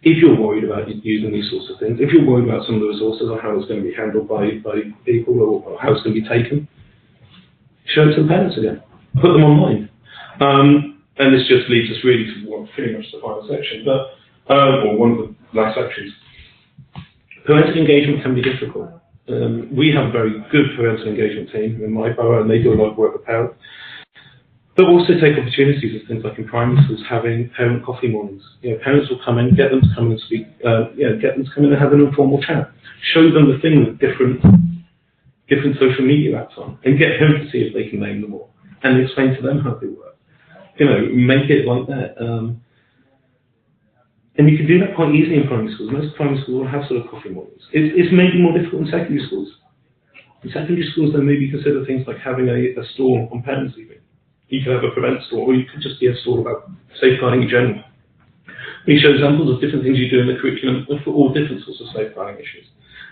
if you're worried about using these sorts of things, if you're worried about some of the resources or how it's going to be handled by people or how it's going to be taken, show it to the parents again. Put them online. And this just leads us really to pretty much the final section, but or one of the last sections. Parental engagement can be difficult. We have a very good parental engagement team in my borough, and they do a lot of work with parents. But also take opportunities of things like in primary schools, having parent coffee mornings. You know, parents will come in, get them to come in and speak, get them to come in and have an informal chat. Show them the thing with different social media apps on, and get them to see if they can name them all, and explain to them how they work. You know, make it like that. And you can do that quite easily in primary schools. Most primary schools will have sort of coffee mornings. It's maybe more difficult in secondary schools. In secondary schools, then maybe consider things like having a stall on parents' evening. You could have a prevent stall, or you could just be a stall about safeguarding in general. We show examples of different things you do in the curriculum for all different sorts of safeguarding issues.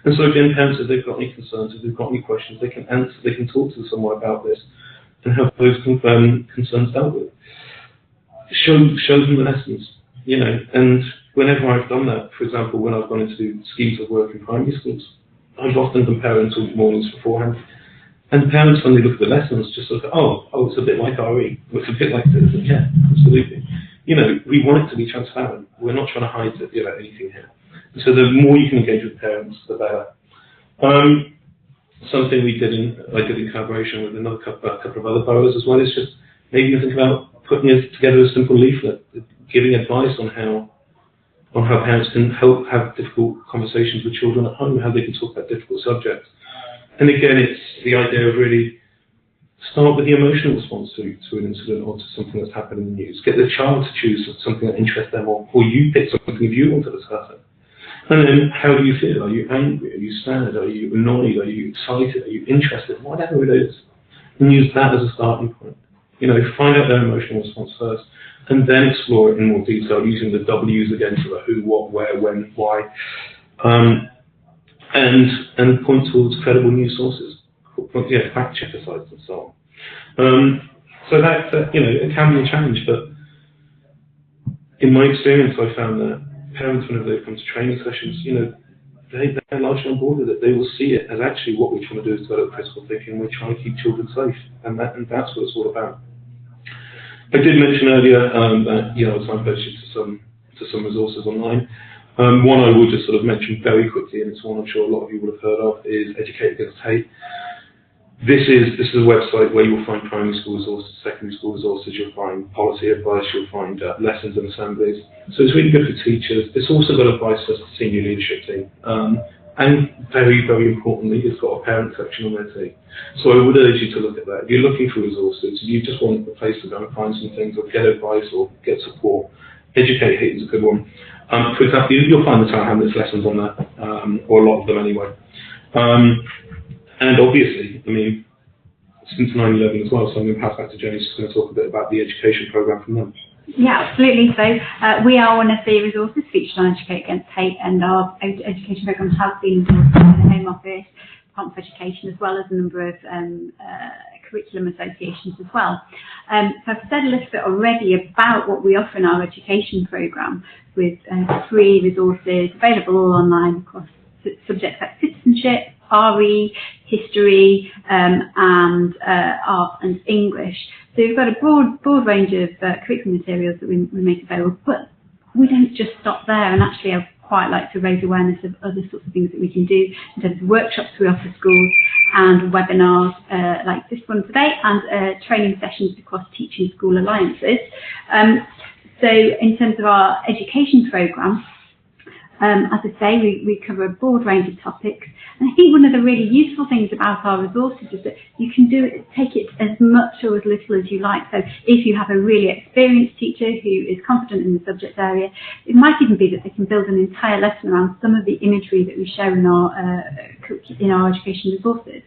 And so again, parents, if they've got any concerns, if they've got any questions, they can answer, they can talk to someone about this and have those concerns dealt with. Show them the lessons, you know, and whenever I've done that, for example, when I've gone into schemes of work in primary schools, I've often done parental mornings beforehand. And parents, when they look at the lessons, just sort of, oh, it's a bit like RE, it's a bit like this. Yeah, absolutely. You know, we want it to be transparent. We're not trying to hide anything here. So the more you can engage with parents, the better. something I did in collaboration with a couple of other boroughs as well, is just maybe think about putting together a simple leaflet, giving advice on how parents can help have difficult conversations with children at home, how they can talk about difficult subjects. And again, it's the idea of really start with the emotional response to an incident or to something that's happened in the news. Get the child to choose something that interests them, or you pick something if you want to discuss it. And then, how do you feel? Are you angry? Are you sad? Are you annoyed? Are you excited? Are you interested? Whatever it is. And use that as a starting point. Find out their emotional response first, and then explore it in more detail using the W's again, so the who, what, where, when, why, and point towards credible news sources, fact checker sites and so on. So that it can be a challenge, but in my experience, I found that parents, whenever they come to training sessions, they're largely on board with it. They will see it as actually what we're trying to do is develop critical thinking. We're trying to keep children safe, and that's what it's all about. I did mention earlier that I was signposted to some resources online. One I will just sort of mention very quickly, and it's one I'm sure a lot of you will have heard of, is Educator Against Hate. This is a website where you'll find primary school resources, secondary school resources, you'll find policy advice, you'll find lessons and assemblies. So it's really good for teachers. It's also got advice for the senior leadership team. And very, very importantly, it's got a parent section on their team. So I would urge you to look at that. If you're looking for resources, if you just want a place to go and find some things or get advice or get support, Educate Hate is a good one. For example, you'll find the Tower Hamlets lessons on there, or a lot of them anyway. And obviously, since 9/11 as well, so I'm going to pass back to Jenny, who's going to talk a bit about the education programme from them. Yeah, absolutely. So we are one of the resources featured on Educate Against Hate, and our education programme has been endorsed by the Home Office, Department for Education, as well as a number of curriculum associations as well. So I've said a little bit already about what we offer in our education programme, with free resources available all online across subjects like citizenship, RE, history, and art and English. So we've got a broad range of curriculum materials that we make available, but we don't just stop there. And actually, I'd quite like to raise awareness of other sorts of things that we can do in terms of workshops we offer schools and webinars like this one today, and training sessions across teaching school alliances. So in terms of our education programme, as I say, we cover a broad range of topics, and I think one of the really useful things about our resources is that you can take it as much or as little as you like. So if you have a really experienced teacher who is confident in the subject area, it might even be that they can build an entire lesson around some of the imagery that we share in our education resources.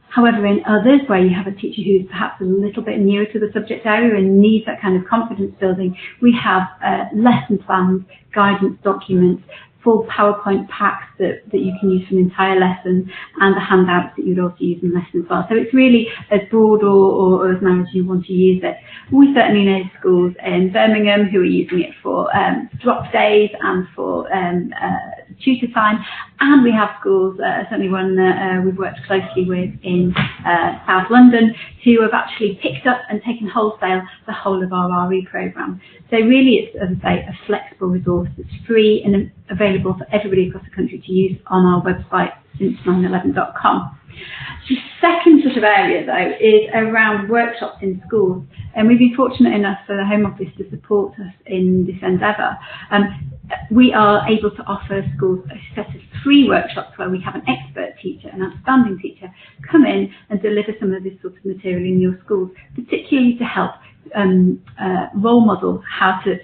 However, in others where you have a teacher who's perhaps a little bit newer to the subject area and needs that kind of confidence building, we have lesson plans, guidance documents, full PowerPoint packs that you can use for an entire lesson, and the handouts that you'd also use in lessons as well. So it's really as broad or as narrow as you want to use it. We certainly know schools in Birmingham who are using it for drop days and for tutor time, and we have schools, certainly one that we've worked closely with in South London, who have actually picked up and taken wholesale the whole of our RE programme. So really it's, as I say, a flexible resource that's free and available for everybody across the country to use on our website, since911.com. The second sort of area, though, is around workshops in schools, and we've been fortunate enough for the Home Office to support us in this endeavour. We are able to offer schools a set of free workshops where we have an expert teacher, an outstanding teacher, come in and deliver some of this sort of material in your schools, particularly to help role model how to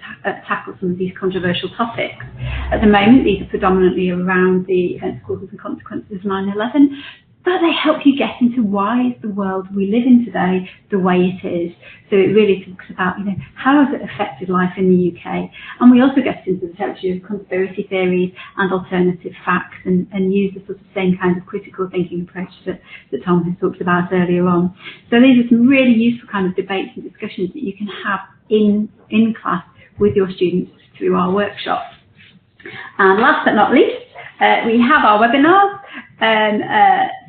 tackle some of these controversial topics. At the moment, these are predominantly around the events, causes and consequences of 9/11, but they help you get into why is the world we live in today the way it is. So it really talks about, how has it affected life in the UK? And we also get into the territory of conspiracy theories and alternative facts, and use the sort of same kind of critical thinking approach that Tom has talked about earlier on. So these are some really useful kind of debates and discussions that you can have in class with your students through our workshops. And last but not least, we have our webinars.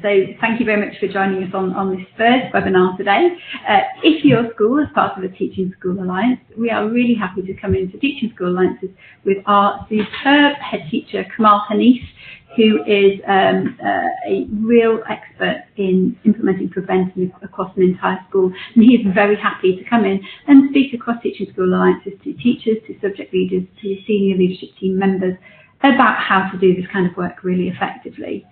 So thank you very much for joining us on this first webinar today. If your school is part of a Teaching School Alliance, we are really happy to come into Teaching School Alliances with our superb head teacher, Kamal Hanif, who is a real expert in implementing prevention across an entire school, and he is very happy to come in and speak across Teaching School Alliances to teachers, to subject leaders, to senior leadership team members about how to do this kind of work really effectively.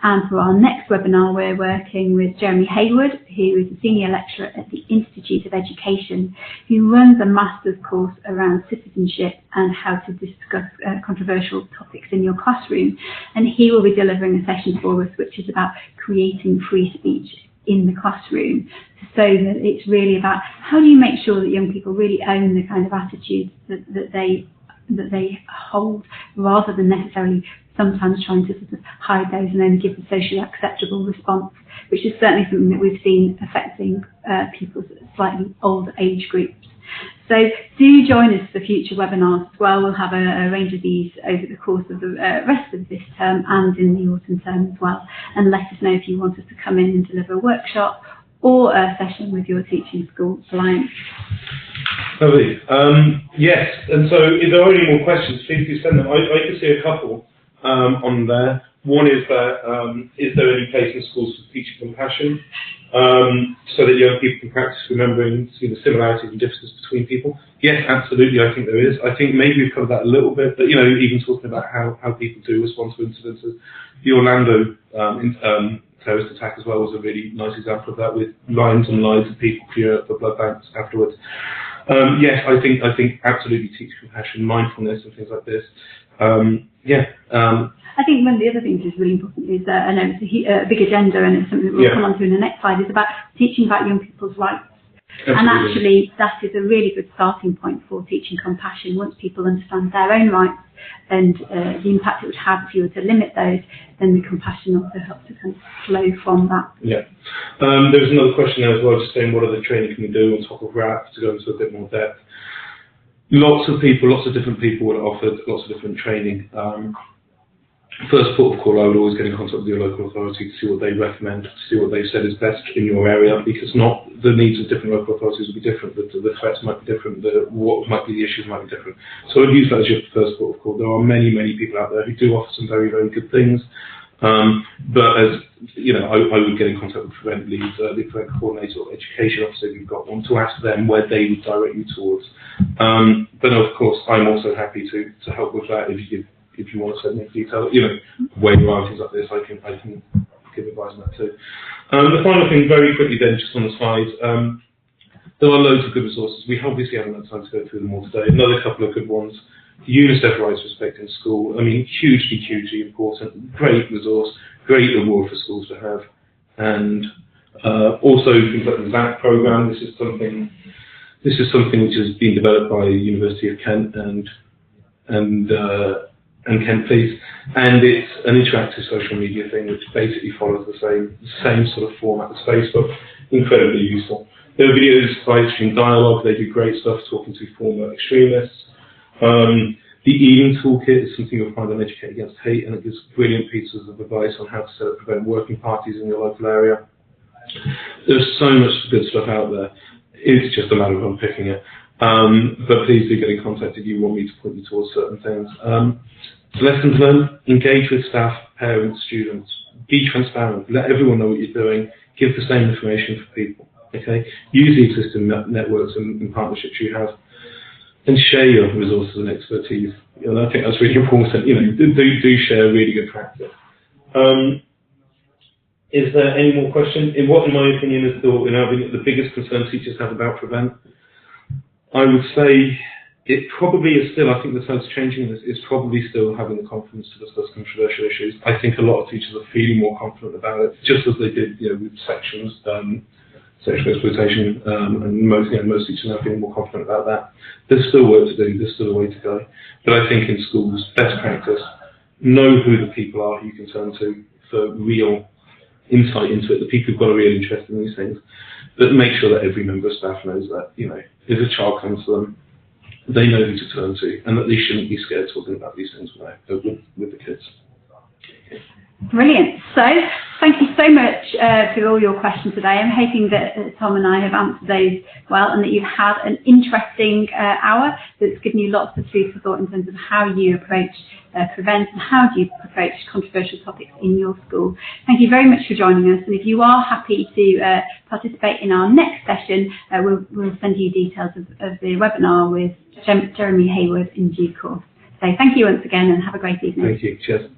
And for our next webinar, we're working with Jeremy Hayward, who is a senior lecturer at the Institute of Education, who runs a master's course around citizenship and how to discuss controversial topics in your classroom. And he will be delivering a session for us, which is about creating free speech in the classroom, so that it's really about how do you make sure that young people really own the kind of attitudes that they hold, rather than necessarily sometimes trying to sort of hide those and then give the socially acceptable response, which is certainly something that we've seen affecting people's slightly older age groups. So do join us for future webinars as well. We'll have a range of these over the course of the rest of this term and in the autumn term as well. And let us know if you want us to come in and deliver a workshop or a session with your Teaching School Alliance. Lovely. Yes, and so if there are any more questions, please do send them. I can see a couple on there. One is that, is there any place in schools for teaching compassion, so that young people can practice remembering the similarities and differences between people? Yes, absolutely, I think there is. I think maybe we've covered that a little bit, but even talking about how people do respond to incidences. The Orlando terrorist attack as well was a really nice example of that, with lines and lines of people queuing up for blood banks afterwards. Yes, I think absolutely teach compassion, mindfulness, and things like this. I think one of the other things that's really important is, I know it's a big agenda, and it's something that we'll come on to in the next slide, is about teaching about young people's rights. Absolutely. And actually, that is a really good starting point for teaching compassion. Once people understand their own rights and the impact it would have if you were to limit those, then the compassion also helps to kind of flow from that. Yeah. There was another question there as well, just saying what other training can we do on top of RAP to go into a bit more depth. Lots of different people would have offered lots of different training. First port of call, I would always get in contact with your local authority to see what they recommend, to see what they've said is best in your area, because not the needs of different local authorities will be different, the threats might be different, what might be the issues might be different. So I'd use that as your first port of call. There are many people out there who do offer some very good things, but as I would get in contact with Prevent leads, the Prevent coordinator or education officer if you've got one, to ask them where they would direct you towards. But of course, I'm also happy to help with that if you want to send me detail, where you are, things like this, I can give advice on that too. The final thing, very quickly then, just on the slides, there are loads of good resources. We obviously haven't had time to go through them all today. Another couple of good ones. UNICEF Rights Respect in School. I mean, hugely important. Great resource, great award for schools to have. And also things like the VAC program. This is something which has been developed by the University of Kent and Kent Police, and it's an interactive social media thing which basically follows the same sort of format as Facebook. Incredibly useful. There are videos by Extreme Dialogue. They do great stuff talking to former extremists. The Eating Toolkit is something you'll find on Educate Against Hate, and it gives brilliant pieces of advice on how to set up prevent working parties in your local area. There's so much good stuff out there. It's just a matter of unpicking it. But please do get in contact if you want me to point you towards certain things. Lessons learned, engage with staff, parents, students, be transparent, let everyone know what you're doing, give the same information for people, okay? Use the existing networks and partnerships you have, and share your resources and expertise. I think that's really important. Do share really good practice. Is there any more questions? What, in my opinion, is the biggest concern teachers have about Prevent? I would say it probably is still, I think the time's changing, is probably still having the confidence to discuss controversial issues. I think a lot of teachers are feeling more confident about it, just as they did with sections, sexual exploitation, and most teachers are feeling more confident about that. There's still work to do, there's still a way to go. But I think in schools, best practice, know who the people are who you can turn to for real insight into it, the people who've got a real interest in these things. But make sure that every member of staff knows that, if a child comes to them, they know who to turn to, and that they shouldn't be scared talking about these things with the kids. Okay. Brilliant. So thank you so much for all your questions today. I'm hoping that Tom and I have answered those well, and that you've had an interesting hour that's given you lots of food for thought in terms of how you approach prevent and how do you approach controversial topics in your school. Thank you very much for joining us, and if you are happy to participate in our next session, we'll send you details of the webinar with Jeremy Hayward in due course. So thank you once again, and have a great evening. Thank you. Cheers.